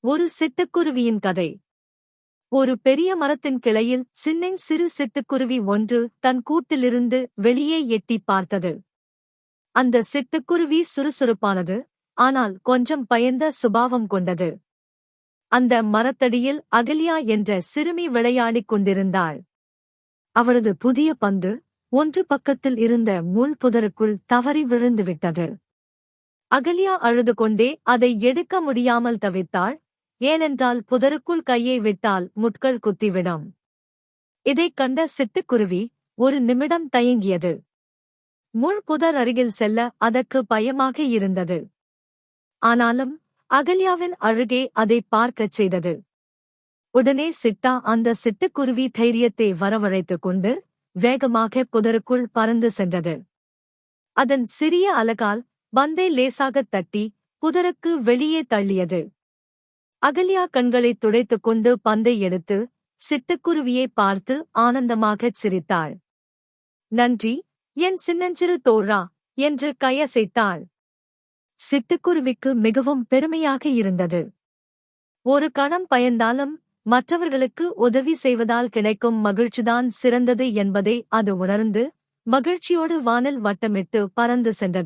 ஒரு சிட்டுக்குருவியின் கதை. ஒரு பெரிய மரத்தின் கிளையில் சிறு சிட்டுக்குருவி ஒன்று தன் கூட்டிலிருந்து வெளியே எட்டிப் பார்த்தது. அந்த சிட்டுக்குருவி சுறுசுறுப்பானது, ஆனால் கொஞ்சம் பயந்த சுபாவம் கொண்டது. அந்த மரத்தடியில் அகல்யா என்ற சிறுமி விளையாடிக் கொண்டிருந்தாள். அவளது புதிய பந்து ஒன்று பக்கத்தில் இருந்த முள் புதருக்குள் தவறி விழுந்துவிட்டது. அகல்யா அழுது கொண்டே அதை எடுக்க முடியாமல் தவித்தாள். ஏனென்றால் புதருக்குள் கையை விட்டால் முட்கள் குத்திவிடும். இதைக் கண்ட சிட்டுக்குருவி ஒரு நிமிடம் தயங்கியது. முள் புதர் அருகில் செல்ல அதற்கு பயமாக இருந்தது. ஆனாலும் அகல்யாவின் அழுகே அதை பார்க்கச் செய்தது. உடனே சிட்டா அந்த சிட்டுக்குருவி தைரியத்தை வரவழைத்துக் கொண்டு வேகமாக புதருக்குள் பறந்து சென்றது. அதன் சிறிய அலகால் பந்தை லேசாகத் தட்டி புதருக்கு வெளியே தள்ளியது. அகல்யா கண்களைத் துடைத்துக் கொண்டு பந்தை எடுத்து சிட்டுக்குருவியை பார்த்து ஆனந்தமாகச் சிரித்தாள். நன்றி, என் சின்னஞ்சிறு தோழா என்று கையசைத்தாள். சிட்டுக்குருவிக்கு மிகவும் பெருமையாக இருந்தது. ஒரு கணம் பயந்தாலும் மற்றவர்களுக்கு உதவி செய்வதால் கிடைக்கும் மகிழ்ச்சிதான் சிறந்தது என்பதை அது உணர்ந்து மகிழ்ச்சியோடு வானில் வட்டமிட்டு பறந்து சென்றது.